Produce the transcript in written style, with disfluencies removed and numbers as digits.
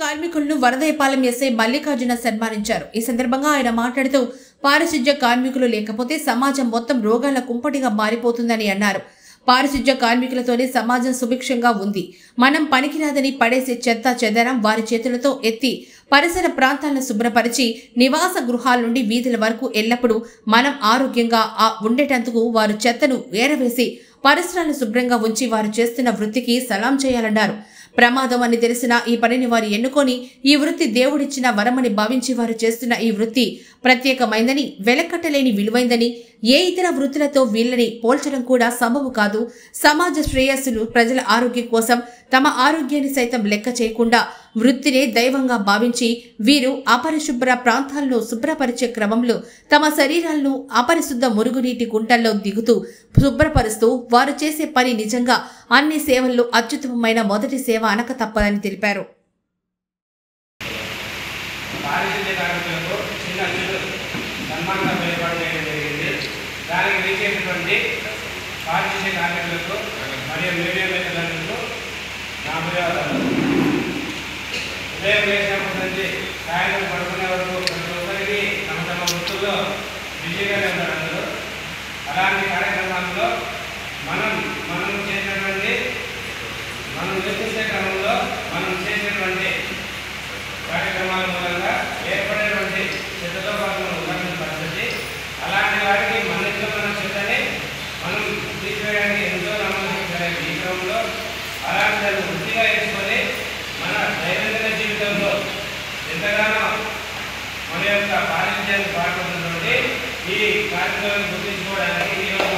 కార్మికులను వరదయపాలెం ఎస్ఐ మల్లికార్జున సన్మానించారు। ఈ సందర్భంగా ఆయన మాట్లాడుతూ పారిశుధ్య కార్మికులు లేకపోతే సమాజం మొత్తం రోగాల కుంపటిగా మారిపోతుందని అన్నారు। పారిశుధ్య కార్మికులతోనే సమాజం సుభిక్షంగా ఉంది। మనం పనికిరాదని పడేసే చెత్త చెదరం వారి చేతులతో ఎత్తి పరిసర ప్రాంతాలను శుభ్రపరిచి నివాస గృహాల నుండి వీధుల వరకు ఎల్లప్పుడూ మనం ఆరోగ్యంగా ఉండేటందుకు వారు చెత్తను ఏరవేసి పరిసరాలను శుభ్రంగా ఉంచి వారు చేస్తున్న వృత్తికి సలాం చేయాలన్నారు। ప్రమాదం అని తెలిసిన ఈ పనిని వారు ఎన్నుకొని ఈ వృత్తి దేవుడిచ్చిన వరమని భావించి వారు చేస్తున్న ఈ వృత్తి ప్రత్యేకమైందని, వెలకట్టలేని విలువైందని, ఏ ఇతర వృత్తులతో వీళ్ళని పోల్చడం కూడా సంభవం కాదు। సమాజ శ్రేయస్సులు, ప్రజల ఆరోగ్యం కోసం తమ ఆరోగ్యాన్ని సైతం లెక్క చేయకుండా వృత్తినే దైవంగా భావించి వీరు అపరిశుభ్ర ప్రాంతాలను శుభ్రపరిచే క్రమంలో తమ శరీరాలను అపరిశుద్ధ మురుగునీటి గుంటల్లో దిగుతూ శుభ్రపరుస్తూ వారు చేసే పని నిజంగా అన్ని సేవల్లో అత్యుత్తమమైన మొదటి సేవ అనక తప్పదని తెలిపారు। ఉదయం లేచినప్పటి నుంచి సాయంత్రం పడుకునే వరకు ప్రతి ఒక్కరికి తమ తమ వృత్తుల్లో బిజీగానే ఉన్నారు అందరూ। అలాంటి కార్యక్రమాల్లో మనం నిర్వహించే క్రమంలో మనం చేసేటువంటి కార్యక్రమాల మూలంగా ఏర్పడేటువంటి చెత్తతో పాటు మనం ఉదాహరణ పరిస్థితి, అలాంటి వారికి మన ఇంట్లో మన చెత్తని మనం తీసివేయడానికి ఎంతో నమ్మకం ఈ క్రమంలో అలాంటి దాన్ని వృత్తిగా వేసుకొని మన దైనందిన జీవితంలో ఎంతగానో మన యొక్క పారిశుధ్యాన్ని పాల్గొన్నటువంటి ఈ కార్యక్రమాన్ని గుర్తించుకోవడానికి ఈరోజు